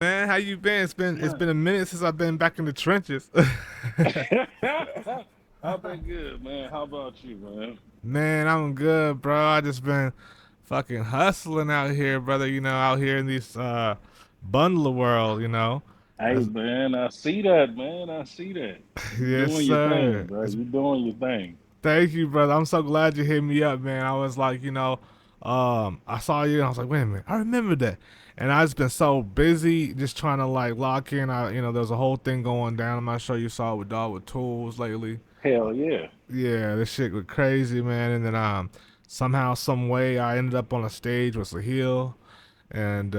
Man, how you been? It's been a minute since I've been back in the trenches. I've been good, man. How about you, man? Man, I'm good, bro. I just been fucking hustling out here, brother. Out here in these bundler world. Hey, That's, man, I see that, man. I see that. You yes, doing your thing, sir. bro. You doing your thing. Thank you, brother. I'm so glad you hit me up, man. I was like, I saw you and I was like, wait a minute, I remember that. And I just been so busy just trying to like lock in. There's a whole thing going down. I'm not sure you saw it with Dog with Tools lately. Hell yeah. Yeah, this shit was crazy, man. And then somehow, some way, I ended up on a stage with Sahil, and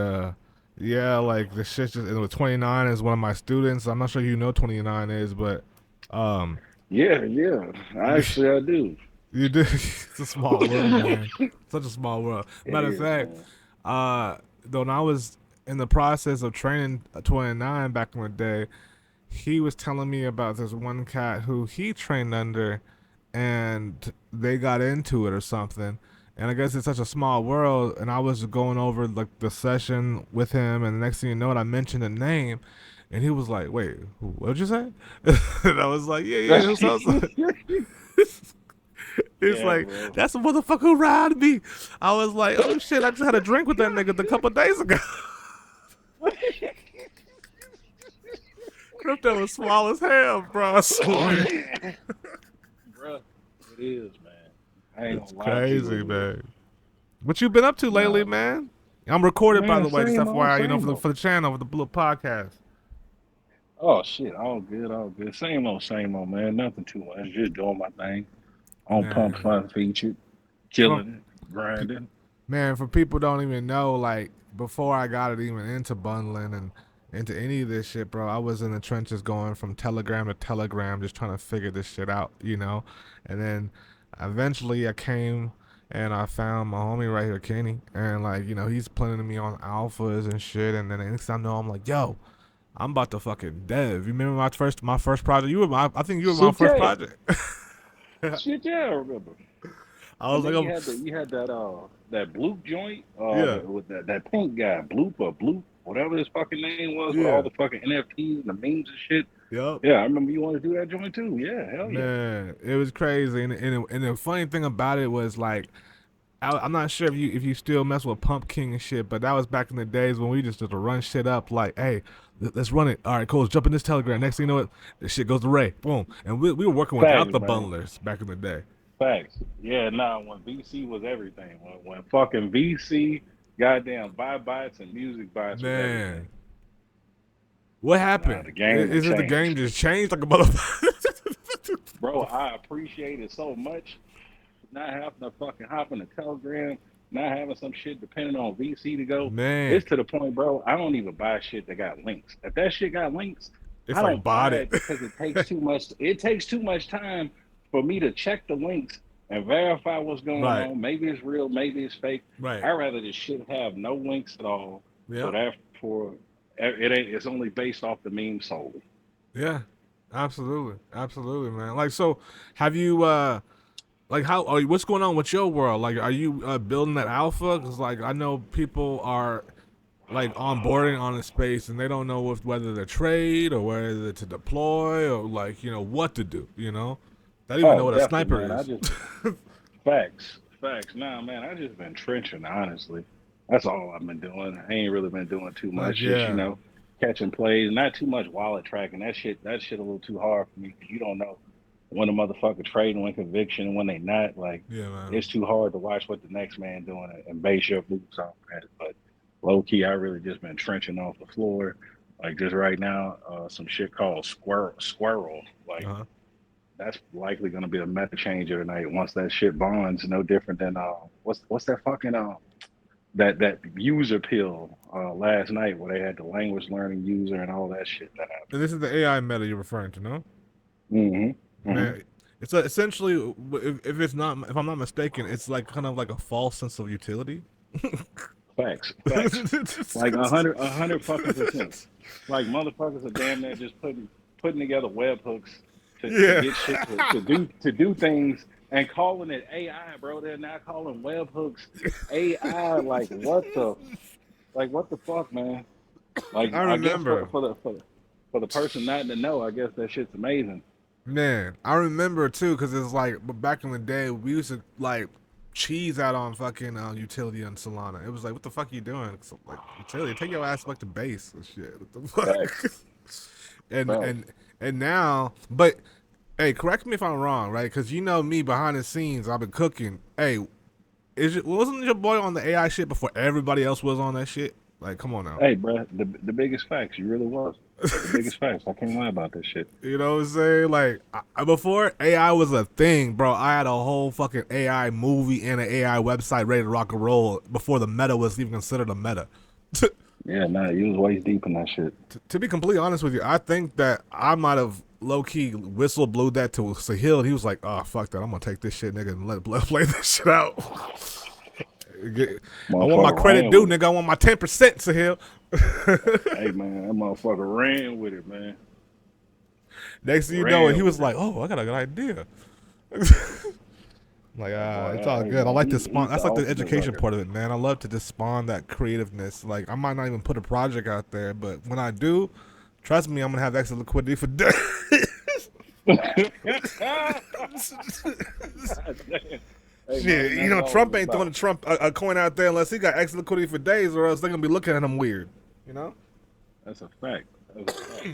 yeah, like the shit just. And with 29 is one of my students. I'm not sure you know 29 is, but um, Yeah, yeah. you, Actually, I do. you do. It's a small world, man. Such a small world. It Matter of is, fact, man. though, when I was in the process of training 29 back in the day, he was telling me about this one cat who he trained under, and they got into it or something. And I guess it's such a small world. And I was going over like the session with him, and the next thing you know, I mentioned a name, and he was like, "Wait, what'd you say?" And I was like, "Yeah, yeah." Who sounds like? It's Yeah, like bro. that's the motherfucker who riled me. I was like, "Oh shit!" I just had a drink with that nigga a couple days ago. Crypto was small as hell, bro. I swear. Bro, it is, man. I ain't It's gonna lie to you, crazy, it is. man. What you been up to lately, Nah, man? I'm recorded, by man, the way, just same old, FYI, same for the old. for the channel, for the Blue Podcast. Oh shit, all good, all good. Same old, man. Nothing too much. Just doing my thing. On Pump Man, Fun featured, from killing it, grinding. man, for people don't even know, like before I got it even into bundling and into any of this shit, bro, I was in the trenches going from Telegram to Telegram, just trying to figure this shit out. And then eventually I came and I found my homie right here, Kenny, and like he's planning me on alphas and shit, and then the next thing I know, I'm like, yo, I'm about to fucking dev. You remember my first project? I think you were my Shit, first yeah, project. shit, yeah. I remember. I was And like, then you had that that Bloop joint yeah, with that pink guy Bloop or Bloop whatever his fucking name was with all yeah, the fucking NFTs and the memes and shit. yep. Yeah, I remember you wanted to do that joint too. Yeah, hell yeah. Man, it was crazy, and the funny thing about it was like I'm not sure if you still mess with Pump King and shit, but that was back in the days when we just run shit up like, hey, let's run it. All right, cool. Let's jump in this Telegram. Next thing you know, this shit goes to Ray. Boom, and we were working without Facts, the man. bundlers back in the day. Facts. Yeah, nah, when VC was everything. When fucking VC, goddamn buy bites and music bites was everything. Man, what Nah, happened? the game had Is it the game changed. just changed like a motherfucker? Bro, I appreciate it so much. Not having to fucking hop in the Telegram, not having some shit depending on VC to go. Man, It's to the point, bro. I don't even buy shit that got links. If that shit got links, it's I like don't bought buy it. it because it takes too much. It takes too much time for me to check the links and verify what's going Right, on. Maybe it's real, maybe it's fake. right. I'd rather this shit have no links at all. So Yep. therefore, it ain't. It's only based off the meme solely. Yeah. Absolutely. Absolutely, man. Like, so have you like how are you, what's going on with your world? Like, are you building that alpha? Because like I know people are like onboarding on a space and they don't know whether to trade or whether to deploy or like what to do. They don't even know Oh, what a definitely, sniper man. I is. just facts, facts. Nah, man, I just been trenching, honestly. That's all I've been doing. I ain't really been doing too Like, much. Just yeah, catching plays. Not too much wallet tracking. That shit, a little too hard for me because you don't know when a motherfucker trading, when conviction, and when they not. Like, yeah, man. it's too hard to watch what the next man doing and base your moves on that. But low key, I really just been trenching off the floor. Like just right now, some shit called squirrel. Like Uh huh. that's likely going to be a meta changer tonight once that shit bonds. No different than what's that fucking that user pill last night where they had the language learning user and all that shit that And this is the AI meta you're referring to, no? happened. Hmm. Man, it's essentially if it's not if I'm not mistaken, it's like kind of like a false sense of utility. Facts, facts. Like a hundred fucking percent. Like motherfuckers are damn near just putting together webhooks to Yeah. get shit to do things and calling it AI, bro. They're now calling webhooks AI. Like what the fuck, man? Like I I guess remember. for the person not to know, I guess that shit's amazing. Man, I remember too, because it's like back in the day, we used to like cheese out on fucking utility on Solana. It was like, what the fuck are you doing? So, like, utility, take your ass back to base and shit. What the fuck? Facts, and facts. and and now, but hey, correct me if I'm wrong, right? Because you know me behind the scenes, I've been cooking. Hey, wasn't your boy on the AI shit before everybody else was on that shit? Like, come on now. Hey, bro, the biggest facts. You really was the biggest facts. I can't lie about this shit. You know what I'm saying? Like before AI was a thing, bro. I had a whole fucking AI movie and an AI website ready to rock and roll before the meta was even considered a meta. Yeah, nah, you was waist deep in that shit. To be completely honest with you, I think that I might have low key whistle blew that to Sahil. He was like, "Oh fuck that, I'm gonna take this shit, nigga, and let play this shit out." I want my Motherfucker credit ran due, with it. nigga. I want my 10%, Sahil. Hey man, that motherfucker ran with it, man. Next thing you know, he Ran was with it. like, "Oh, I got a good idea." Like, That boy, it's all hey good. I man, like to spawn. he's the That's like the ultimate education worker. part of it, man. I love to just spawn that creativeness. Like, I might not even put a project out there, but when I do, trust me, I'm gonna have extra liquidity for days. God damn. Hey Shit, man, you that's know, all Trump it's ain't throwing about. a coin out there unless he got extra liquidity for days, or else they're gonna be looking at him weird. You know. That's a fact. That's a fact.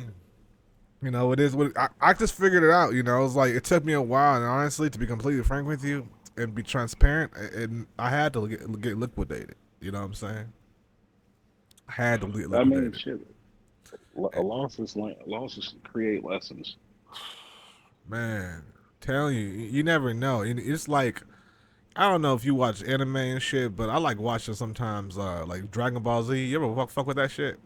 You know, it is what I just figured it out. You know, it's like it took me a while, and honestly, to be completely frank with you and be transparent, and I had to get liquidated. You know what I'm saying? I had to get I mean, liquidated. shit. Losses create lessons. Man, telling you, you never know. It's like I don't know if you watch anime and shit, but I like watching sometimes like Dragon Ball Z. You ever fuck with that shit?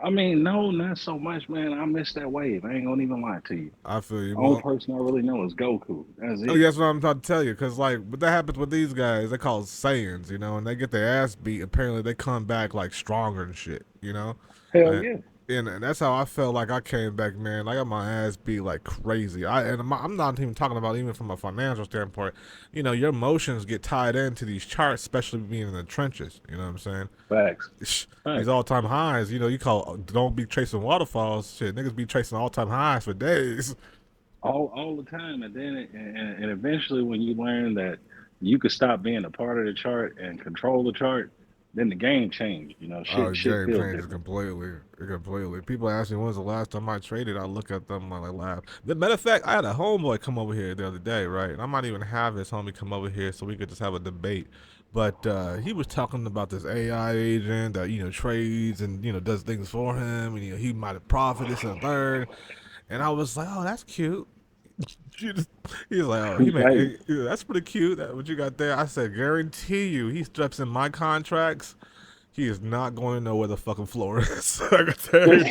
I mean, no, not so much, man. I missed that wave. I ain't gonna even lie to you. I feel you. Only Well, person I really know is Goku. That's oh, it. yeah, that's what I'm trying to tell you. Cause like, what that happens with these guys, they call Saiyans, you know, and they get their ass beat. Apparently, they come back like stronger and shit, you know. Hell And, yeah. and that's how I felt like I came back, man. I got my ass beat like crazy. I'm not even talking about even from a financial standpoint. You know, your emotions get tied into these charts, especially being in the trenches. You know what I'm saying? Facts. These Facts. all time highs, you know, you call don't be chasing waterfalls. Shit, niggas be chasing all time highs for days. All the time, and then and eventually, when you learn that you could stop being a part of the chart and control the chart, then the game changed. You know, Oh, shit game feels changes different. completely. Completely. People ask me when's the last time I traded. I look at them and I laugh. The matter of fact, I had a homeboy come over here the other day, right? And I might even have his homie come over here so we could just have a debate. But he was talking about this AI agent that trades and does things for him, and he might have profited this and the third. And I was like, oh, that's cute. He's like, oh, he made Hey, that's pretty cute. That what you got there. I said, guarantee you, he steps in my contracts. He is not going to know where the fucking floor is. I can tell you.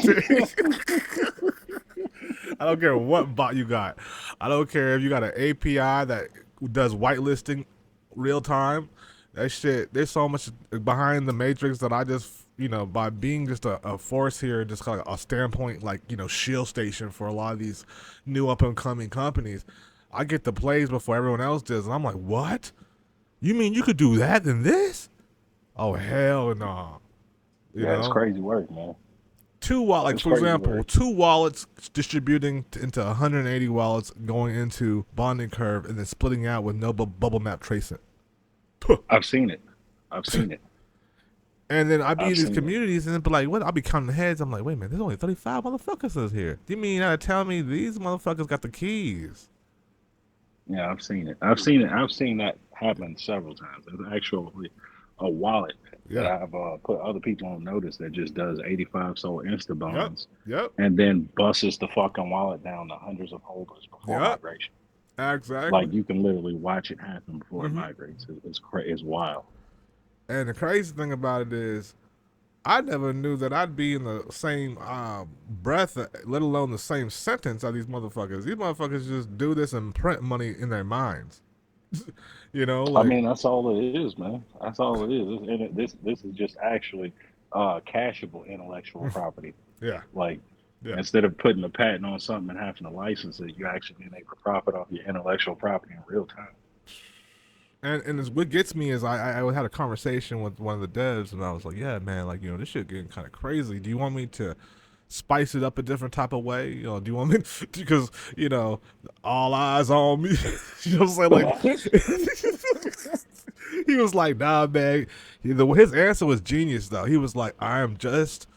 I don't care what bot you got. I don't care if you got an API that does whitelisting real time. That shit, there's so much behind the matrix that I just, by being just a force here, just kind of a standpoint, like, shield station for a lot of these new up and coming companies, I get the plays before everyone else does. And I'm like, what? You mean you could do that in this? Oh, hell no. You yeah, it's know? crazy work, man. Like It's for crazy example, work. two wallets distributing into 180 wallets going into bonding curve and then splitting out with no bubble map tracing. I've seen it. I've seen it. And then I be I've in these seen it. communities and then be like, what? I'll be counting the heads. I'm like, wait a minute, there's only 35 motherfuckers is here. Do you mean you gotta tell me these motherfuckers got the keys? Yeah, I've seen it. I've seen it. I've seen that happen several times. There's actually a wallet that Yeah. I've put other people on notice that just does 85 sold insta Yep. bonds Yep. and then busts the fucking wallet down to hundreds of holders before Yep. migration. Exactly. Like you can literally watch it happen before it hmm migrates. It's wild. And the crazy thing about it is, I never knew that I'd be in the same breath, let alone the same sentence of these motherfuckers. These motherfuckers just do this and print money in their minds. I Like, mean, that's all it is, man. That's all it is. This is just actually cashable intellectual property. yeah, Like yeah. instead of putting a patent on something and having to license it, you actually being able to profit off your intellectual property in real time. And what gets me is I had a conversation with one of the devs, and I was like, yeah, man, like, this shit getting kind of crazy. Do you want me to spice it up a different type of way? Do you want me because all eyes on me? You know what I'm saying? Like, he was like, nah, man. His answer was genius, though. He was like, I am just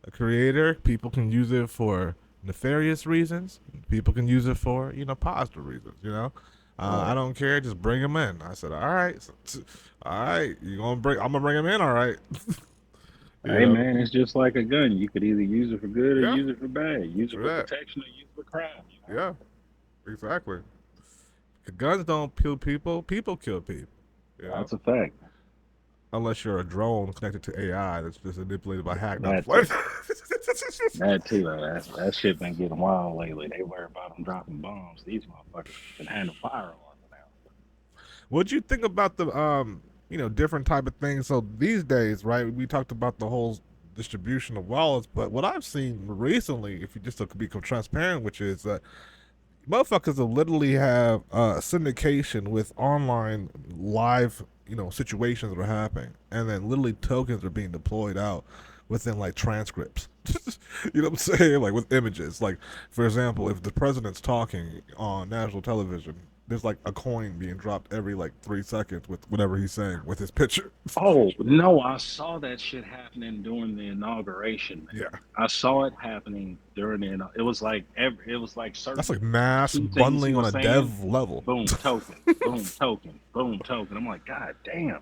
a creator. People can use it for nefarious reasons. People can use it for positive reasons. I Right. don't care. Just bring him in. I said, all right, all right. You gonna bring? I'm gonna bring him in. All right. you Hey know. man, it's just like a gun. You could either use it for good or Yeah. use it for bad. Use it For for that. protection or use it for crime. Yeah. Exactly. Guns don't kill people. People kill people. You know. That's a fact. Unless you're a drone connected to AI that's just manipulated by hack. Not That playing. too. That too. That shit been getting wild lately. They worry about them dropping bombs. These motherfuckers can handle firearms now. What'd you think about the different type of things? So these days, right? We talked about the whole distribution of wallets, but what I've seen recently, if you just to become transparent, which is that motherfuckers will literally have syndication with online live situations that are happening, and then literally tokens are being deployed out within like transcripts. You know what I'm saying? Like with images. Like for example, if the president's talking on national television, there's like a coin being dropped every like 3 seconds with whatever he's saying with his picture. Oh no, I saw that shit happening during the inauguration, man. Yeah, I saw it happening during it was like that's certain like mass key things he bundling on was a saying. dev level, Boom token, boom token, boom token. I'm like, God damn,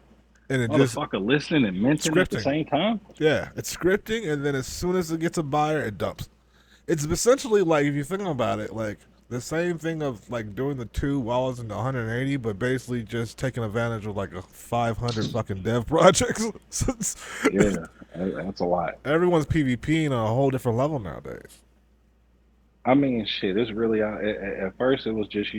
and it just motherfucker listening and minting at the scripting. same time. Yeah, it's scripting, and then as soon as it gets a buyer, it dumps. It's essentially like if you think about it, like the same thing of like doing the two wallets into 180, but basically just taking advantage of like a 500 fucking dev projects. Yeah, that's a lot. Everyone's PvPing on a whole different level nowadays. I mean, shit, it's really at first it was just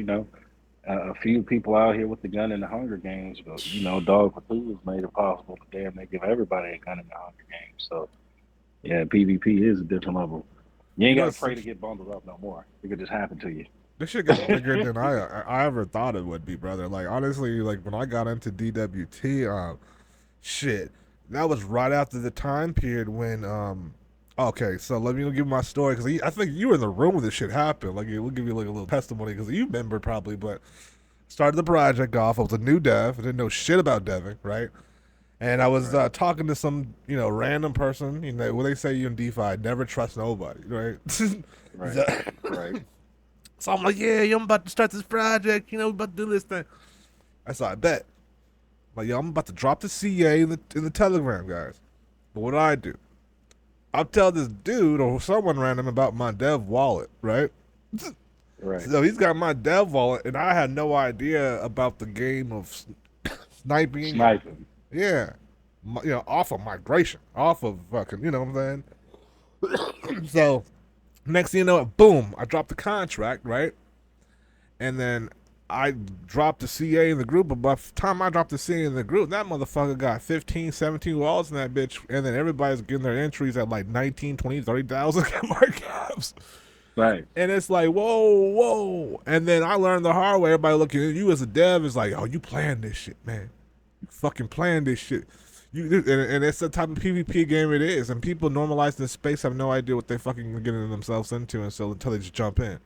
a few people out here with the gun in the Hunger Games, but Dog Cthulhu's made it possible to damn they give everybody a gun in the Hunger Games. So yeah, PvP is a different level. You You ain't know, got to pray to get bundled up no more. It could just happen to you. this shit gets bigger than I ever thought it would be, brother. Like honestly, like when I got into DWT, shit, that was right after the time period when Okay, so let me give my story because I think you were in the room when this shit happened. Like, we'll give you like a little testimony because you remember probably. But started the project off. I was a new dev. I didn't know shit about deving, right? And I was Right, talking to some random person. What they say you in DeFi, never trust nobody, right? right, right. So I'm like, yeah, yo, I'm about to start this project. We about to do this thing. I said, I bet. Like, yo, I'm about to drop the CA in the Telegram, guys. But what do I do? I'll tell this dude or someone random about my dev wallet, right? Right. So he's got my dev wallet, and I had no idea about the game of sniping and Sniping. yeah, off of migration, off of fucking, what I'm saying? So next thing you know, boom, I dropped the contract, right? And then I dropped the CA in the group, but by the time I dropped the CA in the group, that motherfucker got 15, 17 walls in that bitch, and then everybody's getting their entries at like 19, 20, 30,000 market caps. Right. And it's like, whoa, whoa. And then I learned the hard way. Everybody looking at you as a dev is like, oh, you playing this shit, man. You fucking playing this shit. And it's the type of PvP game it is. And people normalized in space have no idea what they fucking getting themselves into until they just jump in.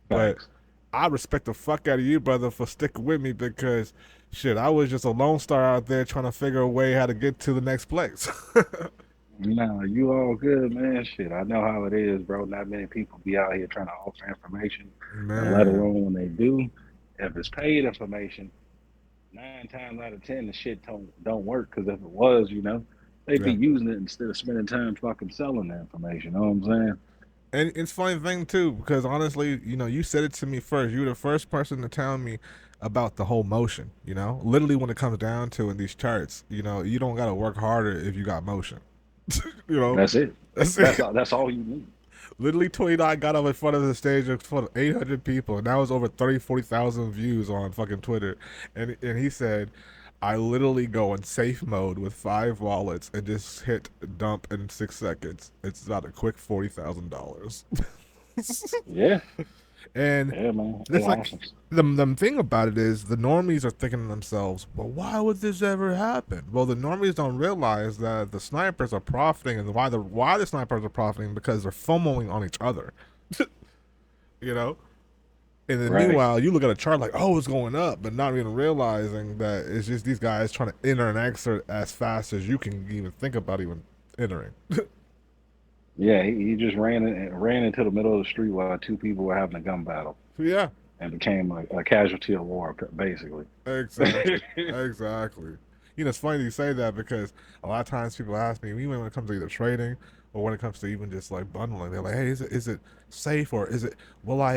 But Facts. I respect the fuck out of you, brother, for sticking with me because shit, I was just a lone star out there trying to figure a way how to get to the next place. No, you all good, man. Shit, I know how it is, bro. Not many people be out here trying to offer information, and let Man, alone when they do, if it's paid information, 9 times out of 10, the shit don't work. Because if it was, they'd be yeah. using it instead of spending time fucking selling the information. You know what I'm saying? And it's funny thing too, because honestly, you said it to me first. You were the first person to tell me about the whole motion. Literally when it comes down to in these charts, you don't gotta work harder if you got motion. you know, That's it. that's That's it. all. That's all you need. Literally, 29 got up in front of the stage in front of 800 people, and that was over 30, 40,000 views on fucking Twitter. And he said, I literally go in safe mode with 5 wallets and just hit dump in 6 seconds. It's about a quick $40,000. Yeah, And Yeah, man, it it's like happens. the thing about it is the normies are thinking to themselves, well, why would this ever happen? Well, the normies don't realize that the snipers are profiting, and why the snipers are profiting because they're FOMOing on each other. You know. And then Right. meanwhile, you look at a chart like, oh, it's going up, but not even realizing that it's just these guys trying to enter and exit as fast as you can even think about even entering. Yeah, he just ran into the middle of the street while two people were having a gun battle Yeah, and became a casualty of war, basically. exactly, exactly. You know, it's funny you say that because a lot of times people ask me, even when it comes to either trading or when it comes to even just like bundling, they're like, hey, is it safe or is it will I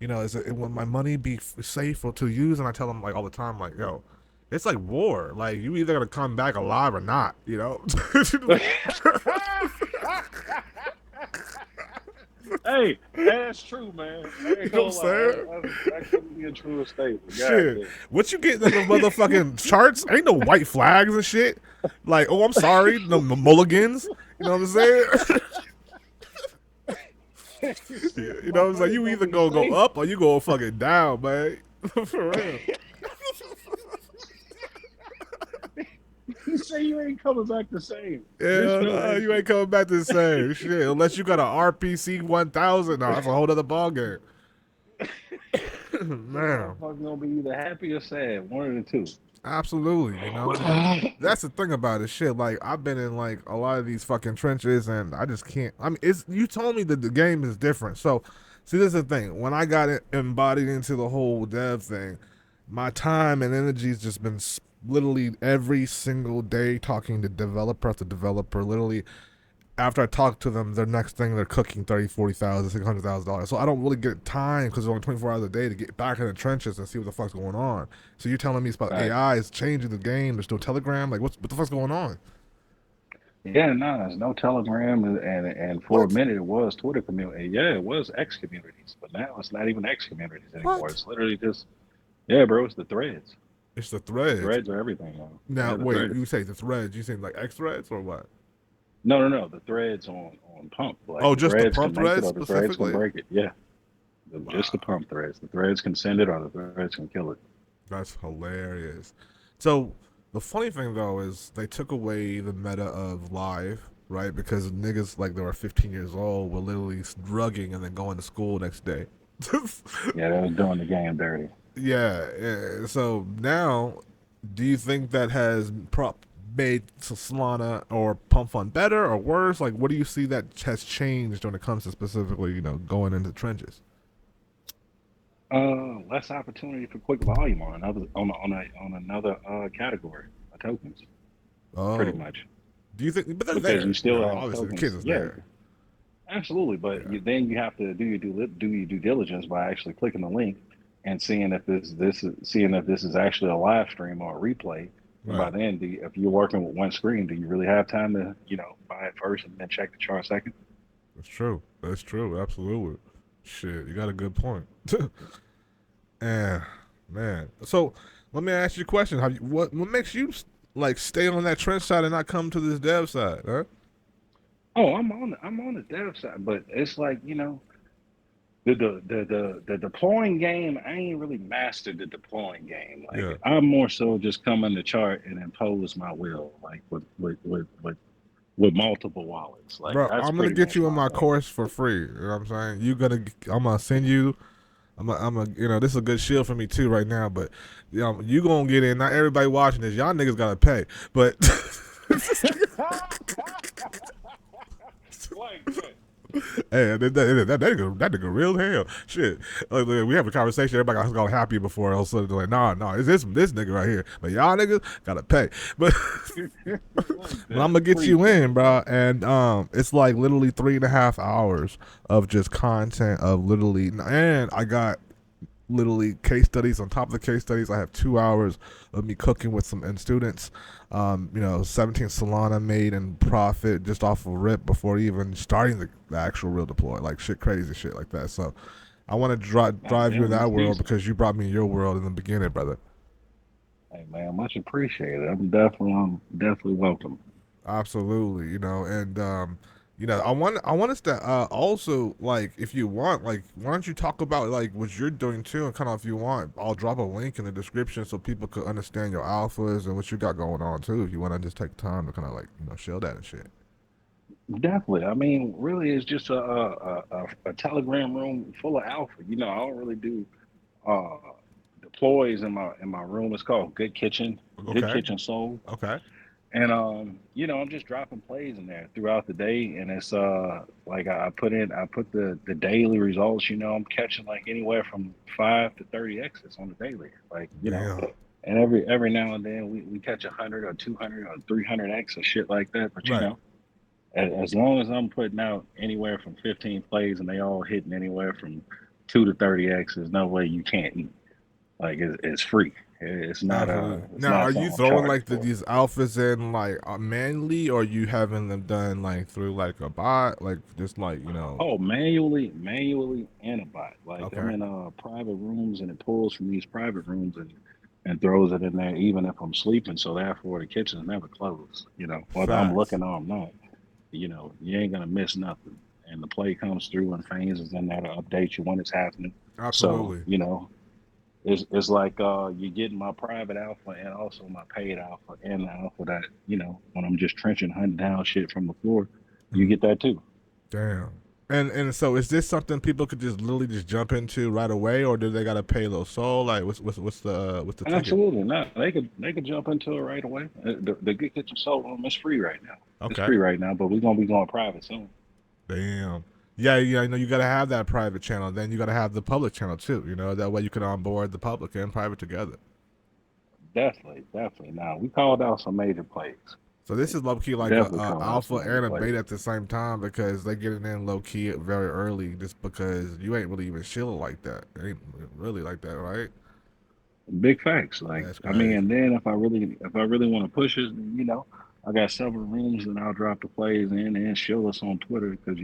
is it will my money be safe or to use? And I tell them like all the time, like, yo, it's like war. Like you either gonna come back alive or not. You know. Hey, that's true, man. I You ain't know what gonna I'm lie. saying? That couldn't be a truer statement. God Shit. damn. What you getting in the motherfucking charts? Ain't no white flags and shit. Like, oh, I'm sorry, no mulligans. You know what I'm saying? Shit, You my know what I'm saying? money You gonna either be gonna go safe. up or you go fucking down, man. For real. You say you ain't coming back the same. Just Yeah, know no, that you ain't coming back to the same shit unless you got an RPC 1000. No, that's a whole other ballgame. that Man, motherfucker gonna be either happy or sad, one of the two. absolutely. You know, and that's the thing about it. Shit, like I've been in like a lot of these fucking trenches, and I just can't. I mean, it's you told me that the game is different. So, see, this is the thing. When I got it embodied into the whole dev thing, my time and energy's just been literally every single day talking to developer after developer. Literally, after I talk to them, the next thing they're cooking 30, 40,000, $600,000. So I don't really get time because there's only 24 hours a day to get back in the trenches and see what the fuck's going on. So you're telling me it's about Right. AI is changing the game. There's no Telegram. Like what the fuck's going on? Yeah, no, there's no Telegram, and for a What? minute it was Twitter community. Yeah, it was X communities, but now it's not even X communities anymore. What? It's literally just yeah, bro. It's the threads. It's the The threads. threads are everything now. Now Yeah, the wait, threads. you say the threads? You say like X threads or what? No, no, no. The threads on pump. Like Oh, the just the threads pump can make it, threads or the threads can specifically? break it. Yeah, just the Wow, pump threads. The threads can send it, or the threads can kill it. that's hilarious. So the funny thing though is they took away the meta of live, right? Because niggas like they were 15 years old were literally drugging and then going to school next day. Yeah, that was doing the game dirty. Yeah, yeah. So now, do you think that has made Solana or Pump Fund better or worse? Like, what do you see that has changed when it comes to specifically, going into trenches? Less opportunity for quick volume on another on another category of tokens, pretty Oh, much. do you think? But they're Because you there. You know, still have obviously the kids tokens. is Yeah, there. absolutely. But Yeah. then you have to do your due diligence by actually clicking the link and seeing if this is actually a live stream or a replay. And by Right. then, if you're working with one screen, do you really have time to buy it first and then check the chart second? That's true. That's true. Absolutely. Shit, you got a good point. And man, so let me ask you a question. Have you what makes you like stay on that trench side and not come to this dev side? Huh? Oh, I'm on the dev side, but it's like the deploying game. I ain't really mastered the deploying game. Yeah. Like I'm more so just come in the chart and impose my will, like with multiple wallets. Like Bro, that's I'm gonna pretty get much you in my my thing. course for free. You know what I'm saying? I'm gonna send you. this is a good shield for me too right now. But you gonna get in. Not everybody watching this. Y'all niggas gotta pay. But Like what? hey, that nigga real hell. Shit. Like, we have a conversation. Everybody got happy before. All of a sudden, they're like, nah, it's this nigga right here. But y'all niggas gotta pay. But Like but I'm that. gonna get you in, Appreciate bro. that. And it's like literally 3.5 hours of just content of literally, and I got literally case studies on top of the case studies. I have 2 hours of me cooking with some and students. 17 Solana made in profit just off of rip before even starting the actual real deploy. Like shit, crazy shit like that. So I want to God drive you in damn, that's that world decent. because you brought me in your world in the beginning, brother. Hey man, much appreciated. I'm definitely welcome. Absolutely, and I want us to also, like, if you want, like, why don't you talk about like what you're doing too, and kind of, if you want, I'll drop a link in the description so people could understand your alphas and what you got going on too. If you want to just take time to kind of like show that and shit. Definitely. I mean, really, it's just a Telegram room full of alpha. I don't really do uh deploys in my room. It's called Good Okay. Kitchen Soul. Okay. And I'm just dropping plays in there throughout the day, and it's like I put the daily results. I'm catching like anywhere from 5 to 30 X's on the daily, like Damn. and every now and then we catch 100 or 200 or 300 X or shit like that. But Right. as long as I'm putting out anywhere from 15 plays and they all hitting anywhere from 2 to 30 X, there's no way you can't eat. Like it's free. Absolutely. It's Now, not are you something I'm throwing charging like for. these alphas in like manually, or are you having them done like through like a bot, like just like Oh, manually and a bot. Like I'm Okay. in private rooms and it pulls from these private rooms and throws it in there even if I'm sleeping. So therefore the kitchen's never closed. Whether I'm Facts. looking or I'm not. You ain't gonna miss nothing. And the play comes through and Fanes is in there to update you when it's happening. So, Absolutely. it's like you're getting my private alpha and also my paid alpha and the alpha that, when I'm just trenching hunting down shit from the floor, you Mhm. get that too. Damn. And so is this something people could just literally just jump into right away, or do they gotta pay a little soul? Like what's the ticket? Absolutely. No, they could jump into it right away. The Good Kitchen Soul Room is free right now. It's Okay. free right now, but we're gonna be going private soon. Damn. Yeah, yeah, you gotta have that private channel. Then you gotta have the public channel too. That way you can onboard the public and private together. Definitely, definitely. Now we called out some major plays. So this is low key like Definitely a called out alpha some major and a plays. beta at the same time, because they get it in low key very early, just because you ain't really even chilling like that. It ain't really like that, right? Big facts. Like That's I mean, crazy. and then if I really want to push it, I got several rooms and I'll drop the plays in and show us on Twitter because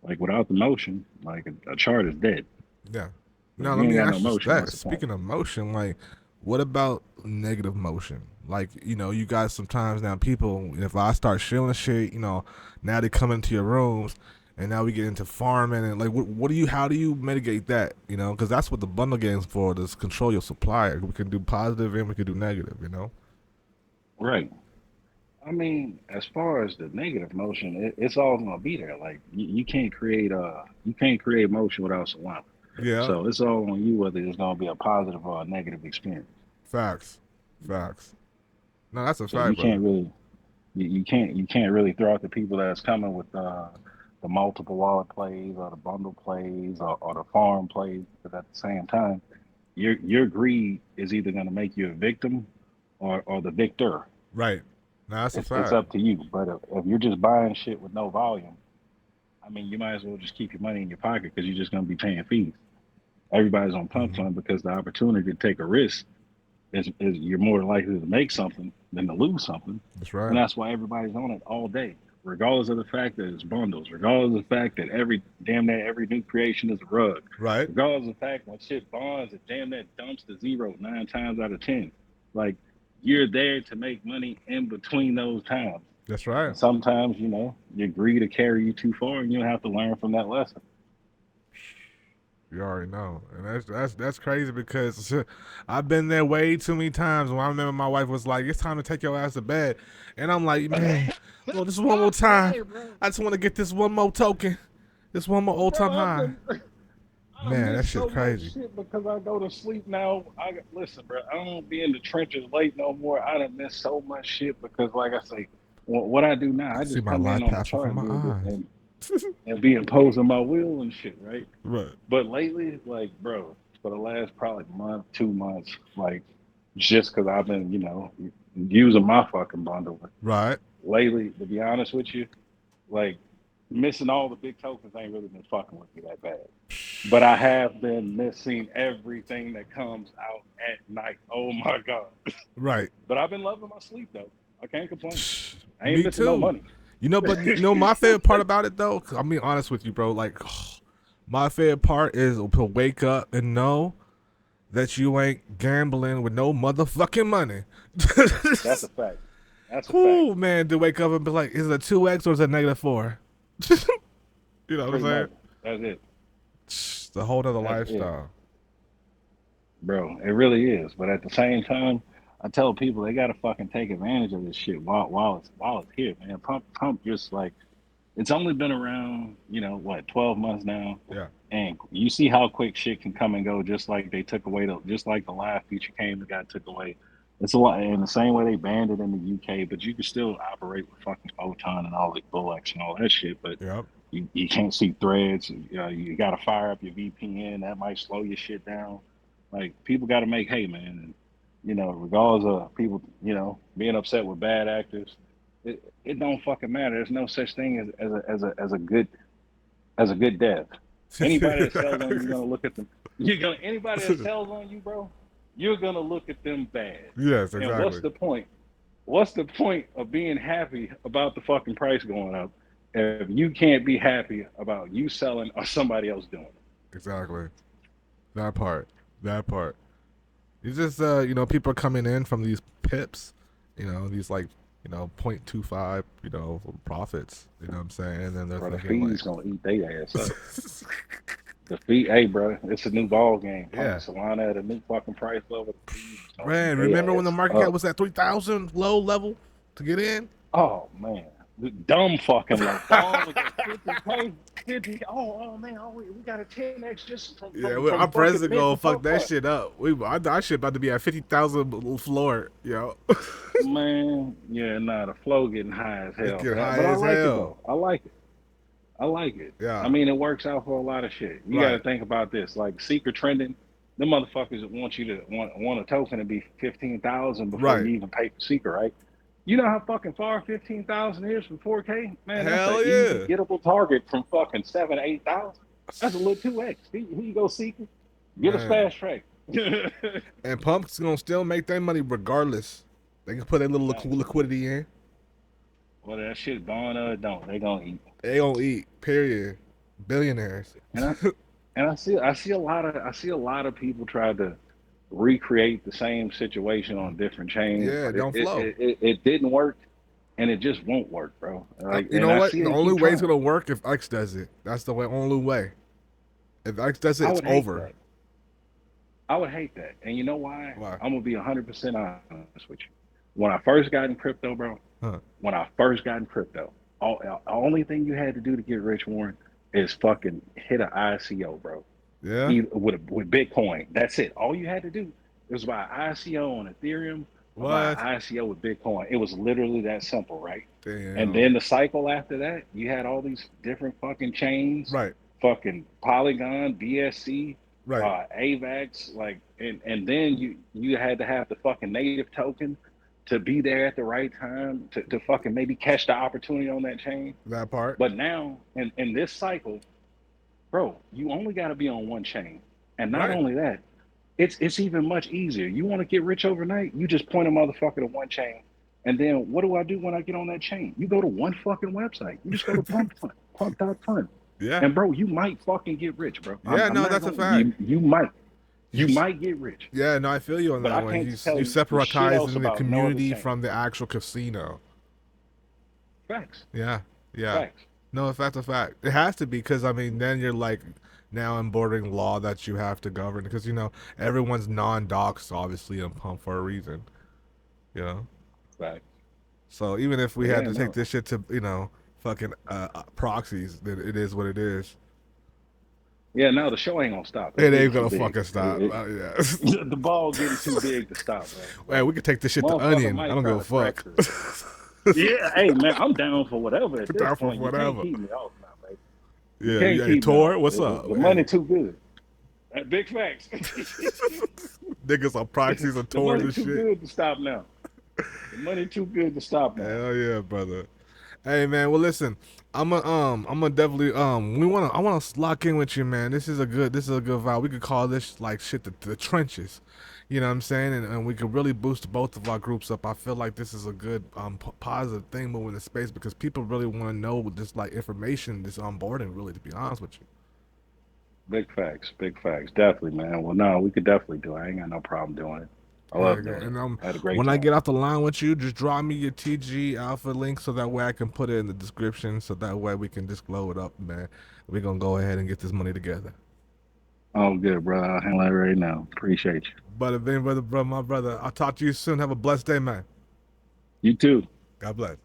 like without the motion, like a chart is dead. Yeah. If Now you let ain't me got no ask you motion, that. what's the point? Speaking of motion, like, what about negative motion? Like, you guys sometimes now people, if I start shilling shit, now they come into your rooms, and now we get into farming and like, what do you? How do you mitigate that? Because that's what the bundle game's for. Is control your supply. We can do positive and we can do negative. Right. I mean, as far as the negative motion, it's all gonna be there. Like you can't create motion without salami. Yeah. So it's all on you whether it's gonna be a positive or a negative experience. Facts. Facts. No, that's a So fact, you brother. can't really you can't really throw out the people that's coming with the multiple wallet plays or the bundle plays or the farm plays because at the same time your greed is either gonna make you a victim or the victor. Right. No, that's a It's fact. up to you. But if you're just buying shit with no volume, I mean, you might as well just keep your money in your pocket because you're just going to be paying fees. Everybody's on pump Hmm. fund because the opportunity to take a risk is you're more likely to make something than to lose something, That's and right. that's why everybody's on it all day, regardless of the fact that it's bundles, regardless of the fact that every damn near every new creation is a rug, Right. regardless of the fact when shit bonds, it damn near dumps to zero 9 times out of 10. Like you're there to make money in between those times. That's right. And sometimes, your greed to carry you too far, and you have to learn from that lesson. You already know, and that's crazy because I've been there way too many times. When I remember my wife was like, "It's time to take your ass to bed," and I'm like, "Man, well, just one more time. Hey, bro, I just want to get this one more token, this one more old time bro, high." I done Man, that missed shit so much crazy. shit because I go to sleep now. Listen, bro. I don't be in the trenches late no more. I done missed so much shit because, like I say, what I do now, I I can see just my come in life on the passing chart from and my eyes. be imposing my will and shit, right? Right. But lately, like, bro, for the last probably month, 2 months, like, just because I've been, using my fucking bundle. Right. Lately, to be honest with you, like missing all the big tokens ain't really been fucking with me that bad. But I have been missing everything that comes out at night. Oh my god! Right. But I've been loving my sleep though. I can't complain. I ain't Me missing no too. money. But my favorite part about it though, 'cause I'm being honest with you, bro. Like, my favorite part is to wake up and know that you ain't gambling with no motherfucking money. That's a fact. That's a fact. Cool, man, to wake up and be like, is it a 2x or is it a -4? You know what I'm Pretty saying? much. That's it. It's a whole other That's it, lifestyle. bro. It really is. But at the same time, I tell people they gotta fucking take advantage of this shit while it's here, man. Pump just like it's only been around, what, 12 months now. Yeah. And you see how quick shit can come and go, just like they took away just like the live feature came and got took away. It's a lot in the same way they banned it in the UK, but you can still operate with fucking Photon and all the bullets and all that shit. But Yep. you can't see threads. You got to fire up your VPN. That might slow your shit down. Like people got to make hay, man. And regardless of people, being upset with bad actors, it don't fucking matter. There's no such thing as a good death. Anybody that sells on you, you're gonna look at them. You're gonna Anybody that sells on you, bro, you're gonna look at them bad. Yes, And what's exactly. the point? What's the point of being happy about the fucking price going up if you can't be happy about you selling or somebody else doing it? Exactly. That part. That part. It's just people are coming in from these pips, these like, 0.25, profits. You know what I'm saying? And then they're Bro, the thinking like fees gonna eat their ass up. The fee, hey, bro, it's a new ball game. Punk yeah. Solana at a new fucking price level. The fees gonna eat Man, remember their when the ass market cap up. was at 3,000 low level to get in? Oh man, dumb fucking low. Dawn was at 50K. 50. Oh man, we got a 10x just from Yeah, from our from fucking president mint gonna to fuck that fuck. shit up. Our shit about to be at 50,000 floor, yo. Man, yeah, nah, the flow getting high as It's hell for getting that. high But I as like it hell. though. I like it. I like it. I Yeah, mean, it works out for a lot of shit. You got to right. think about this. Like secret trending, the motherfuckers want you to want a token to be 15,000 before you Right. even pay for secret, right? You know how fucking far 15,000 is from 4K? Man, that's an Hell easy yeah. gettable target from fucking 8,000. That's a little 2x. Here you go, secret. Get a Man. fast track. And Pump's gonna still make their money regardless. They can put a little Facts. liquidity in. Whether that shit gone or don't, they gonna eat. They gonna eat. Period. Billionaires. And I see a lot of people try to recreate the same situation on different chains, Yeah, but it it don't it, flow. it, it it didn't work, and it just won't work, bro. Like, You and know I what? see The they only keep way it's trying. gonna work if X does it. That's the only way. If X does it, I it's would hate over. that. I would hate that, and you know why? Why? I'm gonna be 100% honest with you. When I first got in crypto, bro, Huh? when I first got in crypto, the only thing you had to do to get rich, Warren, is fucking hit an ICO, bro. Yeah. With Bitcoin. That's it. All you had to do was buy ICO on Ethereum or buy What? ICO with Bitcoin. It was literally that simple, right? And Damn. then the cycle after that, you had all these different fucking chains, Right. fucking Polygon, BSC, Right. AVAX, like, and then you had to have the fucking native token to be there at the right time to fucking maybe catch the opportunity on that chain. That part. But now in this cycle, bro, you only got to be on one chain, and not Right. only that, it's even much easier. You want to get rich overnight? You just point a motherfucker to one chain, and then what do I do when I get on that chain? You go to one fucking website. You just go to pump.fun, Yeah. and bro, you might fucking get rich, bro. I'm, Yeah. I'm No, not that's a going. fact. You You. might get rich, Yeah. No, I feel you on but that I one. can't You tell you you shit else separatizing the about no other community chain. from the actual casino. Facts, Yeah. Yeah. facts. No, if that's a fact, it has to be because I mean, then you're like now bordering law that you have to govern because everyone's non-docs obviously in pump for a reason. You know, Facts. so even if we But had yeah, to take no. this shit to fucking proxies, then it is what it is. Yeah, no, the show ain't gonna stop. It's It getting ain't too gonna big. fucking stop. Yeah. The ball getting too big to stop, bro. Man, Like, we could take this shit to motherfucker Onion. I might don't give try a to crack fuck. the. Yeah, hey man, I'm down for whatever at this Down for point. You can't whatever. keep me off now, baby. You Yeah, can't yeah. Hey, keep me Tor, off. what's up? The money Hey, too good. Big facts. niggas on proxies and The Tors money and too shit. good to stop now. The money too good to stop now. Hell yeah, brother. Hey man, well listen, I'm gonna definitely I wanna lock in with you, man. This is a good vibe. We could call this like shit the trenches. You know what I'm saying? And we could really boost both of our groups up. I feel like this is a good positive thing moving in space because people really want to know just like information, this onboarding really to be honest with you. Big facts. Big facts. Definitely, man. Well, no, we could definitely do it. I ain't got no problem doing it. I Yeah, love yeah. doing And it. I had a great when I time. get off the line with you, just draw me your TG Alpha link so that way I can put it in the description so that way we can just blow it up, man. We're gonna go ahead and get this money together. Oh, good, bro. I'll handle that right now. Appreciate you. Brother Ben, brother, my brother. I'll talk to you soon. Have a blessed day, man. You too. God bless.